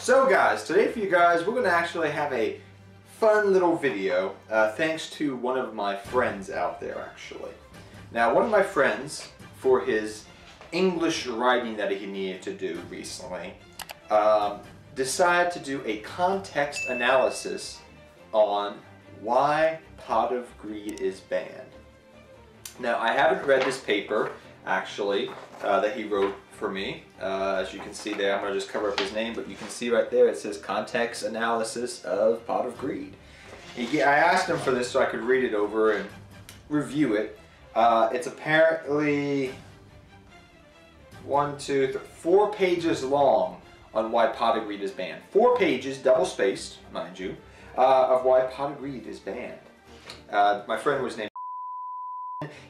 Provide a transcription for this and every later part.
So guys, today for you guys, we're going to actually have a fun little video, thanks to one of my friends out there actually. Now one of my friends, for his English writing that he needed to do recently, decided to do a context analysis on why Pot of Greed is banned. Now I haven't read this paper actually that he wrote for me. As you can see there, I'm going to just cover up his name, but you can see right there it says Context Analysis of Pot of Greed. I asked him for this so I could read it over and review it. It's apparently 4 pages long on why Pot of Greed is banned. 4 pages, double spaced, mind you, of why Pot of Greed is banned. My friend was named.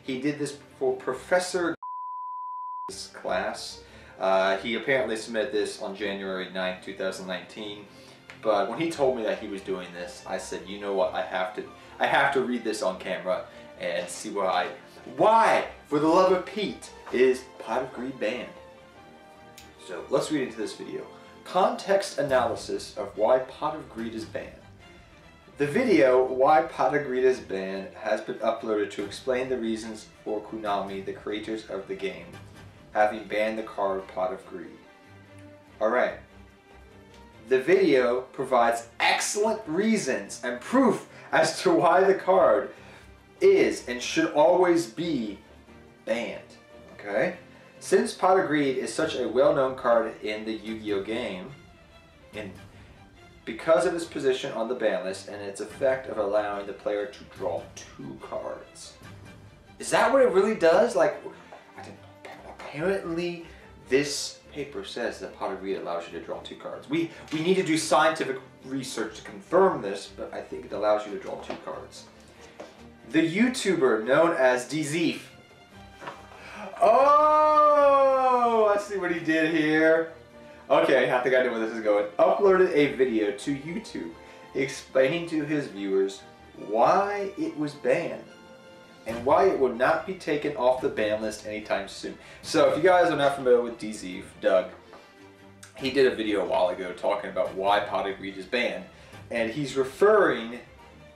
He did this for Professor class. He apparently submitted this on January 9th, 2019. But when he told me that he was doing this, I said, you know what, I have to read this on camera and see why, for the love of Pete, is Pot of Greed banned. So let's read into this video. Context analysis of why Pot of Greed is banned. The video, Why Pot of Greed is Banned, has been uploaded to explain the reasons for Konami, the creators of the game, having banned the card Pot of Greed. Alright. The video provides excellent reasons and proof as to why the card is and should always be banned. Okay? Since Pot of Greed is such a well-known card in the Yu-Gi-Oh game, because of its position on the ban list and its effect of allowing the player to draw 2 cards. Is that what it really does? Like, apparently this paper says that Pot of Greed allows you to draw 2 cards. We need to do scientific research to confirm this, but I think it allows you to draw 2 cards. The YouTuber known as Dzeeff. Oh, let's see what he did here. Okay, I think I know where this is going. Uploaded a video to YouTube explaining to his viewers why it was banned and why it will not be taken off the ban list anytime soon. So if you guys are not familiar with Dzeeff, Doug, he did a video a while ago talking about why Pot of Greed is banned, and he's referring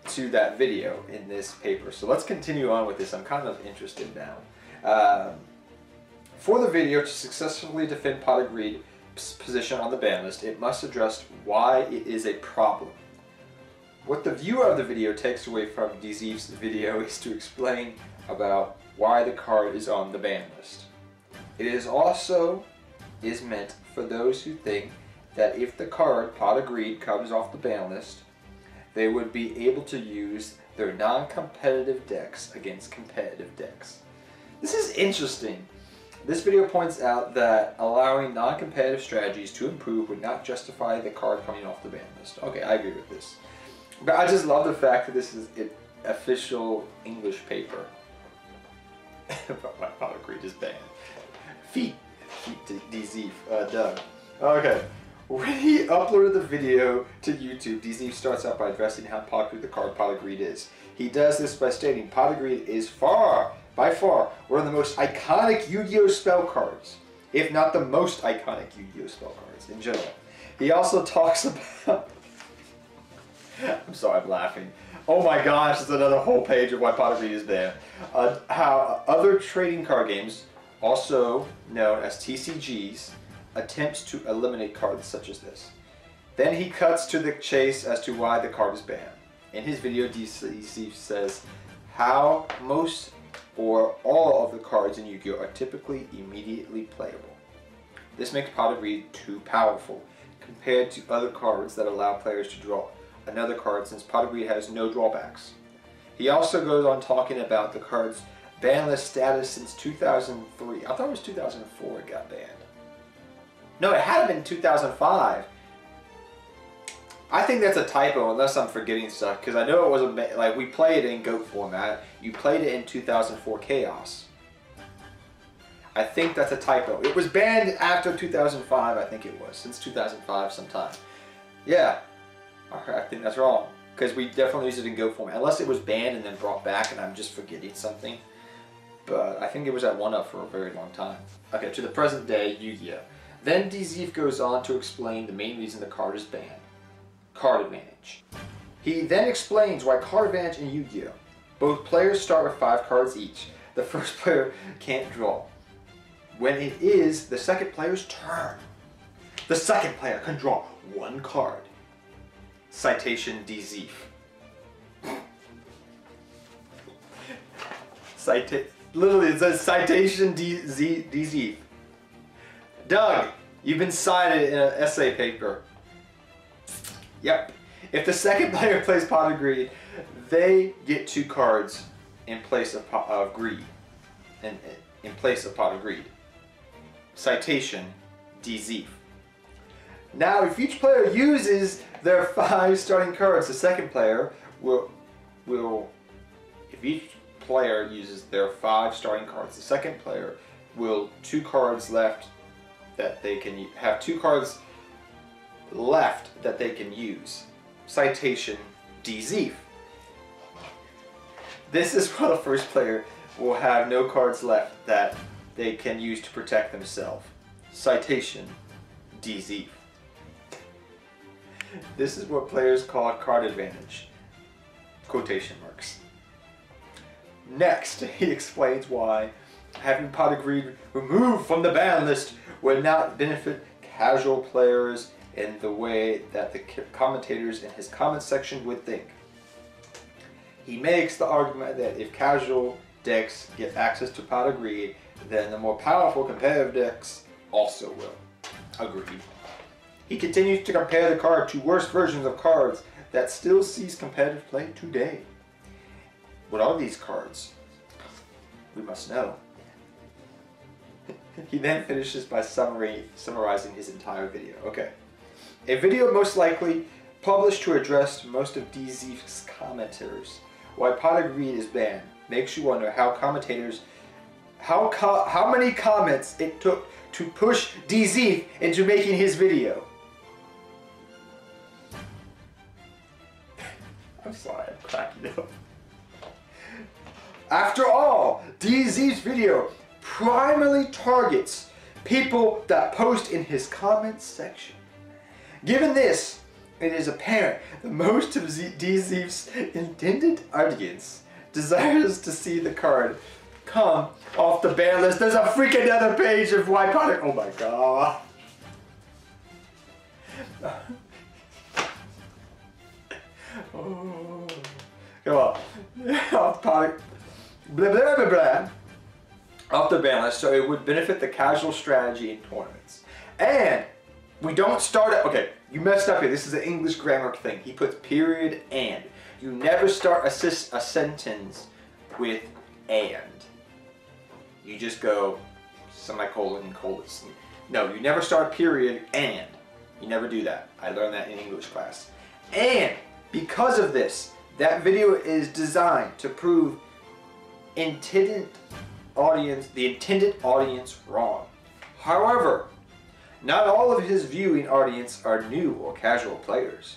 to that video in this paper. So let's continue on with this. I'm kind of interested now. For the video to successfully defend Pot of Greed's position on the ban list, it must address why it is a problem. What the viewer of the video takes away from Dzeeff's video is to explain about why the card is on the ban list. It is also meant for those who think that if the card Pot of Greed comes off the ban list, they would be able to use their non-competitive decks against competitive decks. This is interesting. This video points out that allowing non-competitive strategies to improve would not justify the card coming off the ban list. Okay, I agree with this. But I just love the fact that this is an official English paper. Pot of Greed is banned. Feet Dzeeff, Doug. Okay. When he uploaded the video to YouTube, Dzeeff starts out by addressing how popular the card Pot of Greed is. He does this by stating Pot of Greed is by far, one of the most iconic Yu-Gi-Oh spell cards, if not the most iconic Yu-Gi-Oh spell cards in general. He also talks about... I'm sorry, I'm laughing. Oh my gosh, there's another whole page of why Pot of Greed is banned. How other trading card games, also known as TCGs, attempts to eliminate cards such as this. Then he cuts to the chase as to why the card is banned. In his video, Dzeeff says how most or all of the cards in Yu-Gi-Oh are typically immediately playable. This makes Pot of Greed too powerful compared to other cards that allow players to draw another card, since Pot of Greed has no drawbacks. He also goes on talking about the card's ban list status since 2003. I thought it was 2004 it got banned. No, it had been 2005. I think that's a typo unless I'm forgetting stuff, because I know it wasn't like we played it in GOAT format. You played it in 2004 Chaos. I think that's a typo. It was banned after 2005, I think it was. Since 2005 sometime. Yeah. I think that's wrong, because we definitely used it in GOAT format. Unless it was banned and then brought back and I'm just forgetting something. But I think it was at 1UP for a very long time. Okay, to the present day Yu-Gi-Oh! Then Dzeeff goes on to explain the main reason the card is banned. Card advantage. He then explains why card advantage in Yu-Gi-Oh! Both players start with 5 cards each. The first player can't draw. When it is the second player's turn, the second player can draw 1 card. Citation Dzeeff. Literally it says citation Dzeeff. Doug, you've been cited in an essay paper. Yep. If the second player plays Pot of Greed, they get 2 cards in place of Greed. In place of Pot of Greed. Citation Dzeeff. Now, if each player uses their 5 starting cards, the second player will if each player uses their 5 starting cards, the second player will 2 cards left that they can have 2 cards left that they can use. Citation Dzeeff. This is where the first player will have no cards left that they can use to protect themselves. Citation Dzeeff. This is what players call card advantage. Quotation marks. Next, he explains why having Pot of Greed removed from the ban list would not benefit casual players in the way that the commentators in his comment section would think. He makes the argument that if casual decks get access to Pot of Greed, then the more powerful competitive decks also will. Agreed. He continues to compare the card to worse versions of cards that still sees competitive play today. What are these cards? We must know. He then finishes by summarizing his entire video. Okay. A video most likely published to address most of Dzeeff's commenters. Why Pot of Greed is banned makes you wonder how commentators, how many comments it took to push Dzeeff into making his video. I'm sorry, I'm cracking up. After all, Dzeeff's video primarily targets people that post in his comments section. Given this, it is apparent that most of Dzeeff's intended audience desires to see the card come off the ban list. There's a freaking other page of why product. Oh my god. Oh. Come on. Off product. Blah blah blah blah. Off the ban list, so it would benefit the casual strategy in tournaments. And we don't start at, okay, you messed up here. This is an English grammar thing. He puts period and. You never start a sentence with and. You just go semicolon, colon. No, you never start period and. You never do that. I learned that in English class. And because of this, that video is designed to prove the intended audience wrong. However, not all of his viewing audience are new or casual players.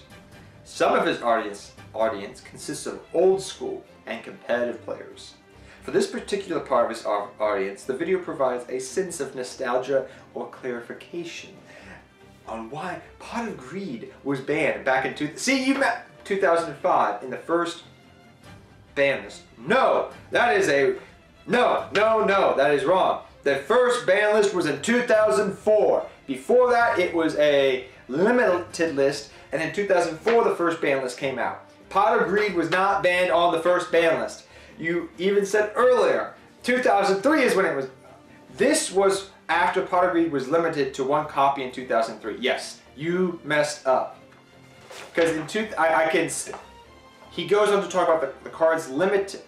Some of his audience consists of old school and competitive players. For this particular part of his audience, the video provides a sense of nostalgia or clarification on why Pot of Greed was banned back in 2005 in the first ban list. No, that is that is wrong. The first ban list was in 2004. Before that, it was a limited list, and in 2004, the first ban list came out. Pot of Greed was not banned on the first ban list. You even said earlier, 2003 is when it was. This was after Pot of Greed was limited to 1 copy in 2003. Yes, you messed up. Because he goes on to talk about the card's limit,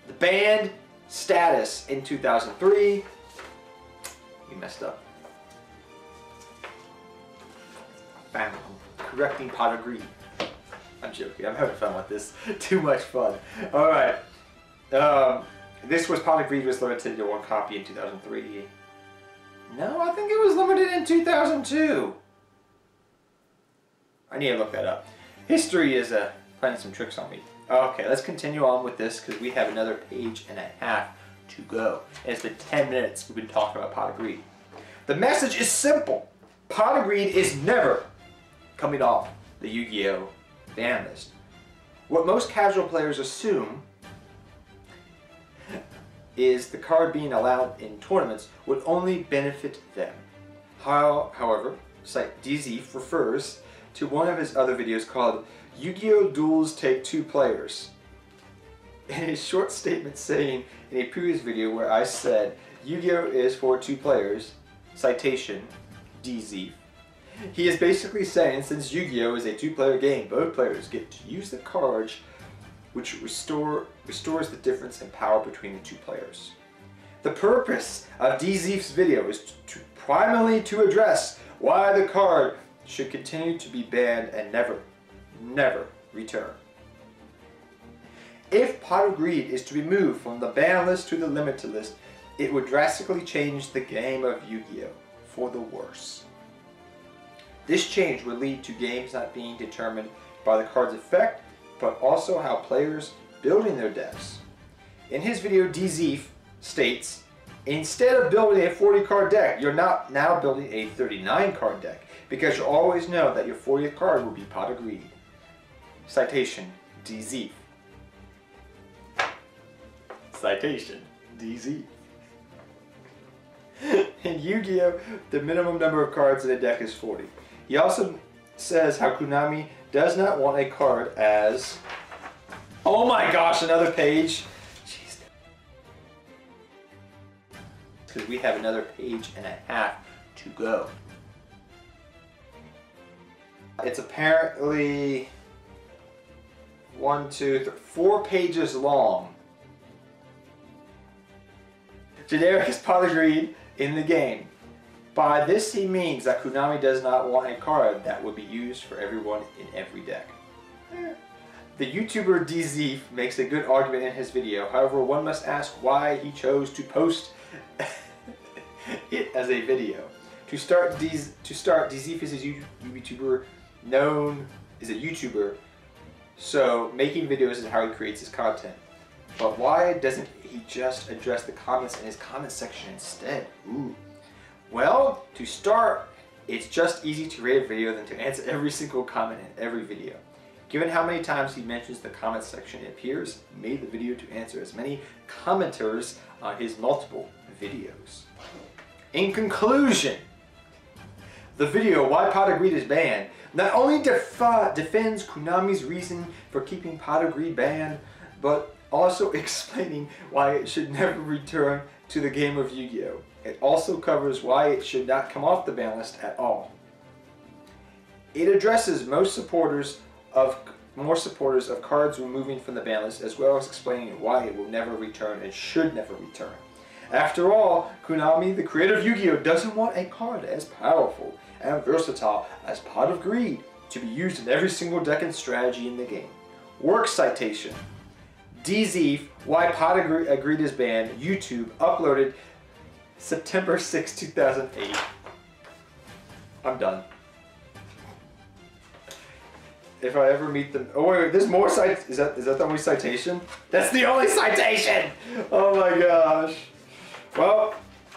the banned status in 2003. You messed up. Bam. Correcting Pot of Greed. I'm joking. I'm having fun with this. Too much fun. Alright. This was Pot of Greed was limited to 1 copy in 2003. No, I think it was limited in 2002. I need to look that up. History is playing some tricks on me. Okay, let's continue on with this because we have another page and a half to go. And it's been 10 minutes we've been talking about Pot of Greed. The message is simple. Pot of Greed is never coming off the Yu-Gi-Oh! Ban list. What most casual players assume is the card being allowed in tournaments would only benefit them. However, site Dzeeff refers to one of his other videos called Yu-Gi-Oh! Duels Take 2 Players. In a short statement saying in a previous video where I said Yu-Gi-Oh! Is for 2 players, citation, Dzeeff, he is basically saying since Yu-Gi-Oh! Is a 2-player game, both players get to use the cards which restores the difference in power between the 2 players. The purpose of Dzeeff's video is primarily to address why the card should continue to be banned and never return. If Pot of Greed is to be moved from the ban list to the limited list, it would drastically change the game of Yu-Gi-Oh! For the worse. This change would lead to games not being determined by the card's effect, but also how players building their decks. In his video, Dzeeff states, instead of building a 40-card deck, you're now building a 39-card deck, because you always know that your 40th card will be Pot of Greed. Citation, Dzeeff. Citation, Dzeeff. In Yu-Gi-Oh! The minimum number of cards in a deck is 40. He also says how Konami does not want a card as... Oh my gosh, another page! Jeez. Because we have another page and a half to go. It's apparently 4 pages long. Generic is Pot of Greed in the game. By this he means that Konami does not want a card that would be used for everyone in every deck. The YouTuber Dzeeff makes a good argument in his video, however one must ask why he chose to post it as a video. To start, Dzeeff is a YouTuber, so making videos is how he creates his content. But why doesn't he just address the comments in his comment section instead? Ooh. Well, to start, it's just easy to create a video than to answer every single comment in every video. Given how many times he mentions the comment section it appears, he made the video to answer as many commenters on his multiple videos. In conclusion, the video Why Pot of Greed is Banned not only defends Konami's reason for keeping Pot of Greed banned, but also explaining why it should never return to the game of Yu-Gi-Oh! It also covers why it should not come off the ban list at all. It addresses more supporters of cards removing from the ban list, as well as explaining why it will never return and should never return. After all, Konami, the creator of Yu-Gi-Oh! Doesn't want a card as powerful and versatile as Pot of Greed to be used in every single deck and strategy in the game. Work citation. Dzeeff, Why Pot of Greed is Banned, YouTube, uploaded September 6, 2008. I'm done. If I ever meet them... Oh wait, there's more sites. Is that the only citation? That's the only citation! Oh my gosh. Well,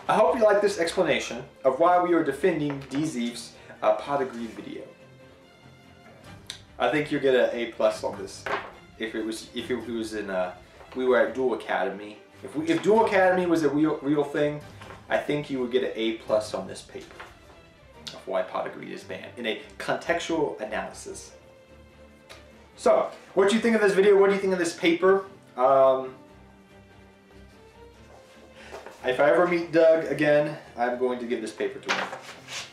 I hope you like this explanation of why we are defending Dzeeff's Pot of Greed video. I think you'll get an A+ on this. If it was in we were at Duel Academy. If Duel Academy was a real thing, I think you would get an A+ on this paper of why Pot of Greed is banned in a contextual analysis. So, what do you think of this video? What do you think of this paper? If I ever meet Doug again, I'm going to give this paper to him.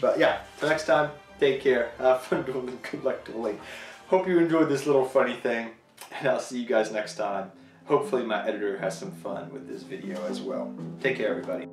But yeah, till next time, take care. Have fun dueling. Good luck dueling. Hope you enjoyed this little funny thing, and I'll see you guys next time. Hopefully my editor has some fun with this video as well. Take care, everybody.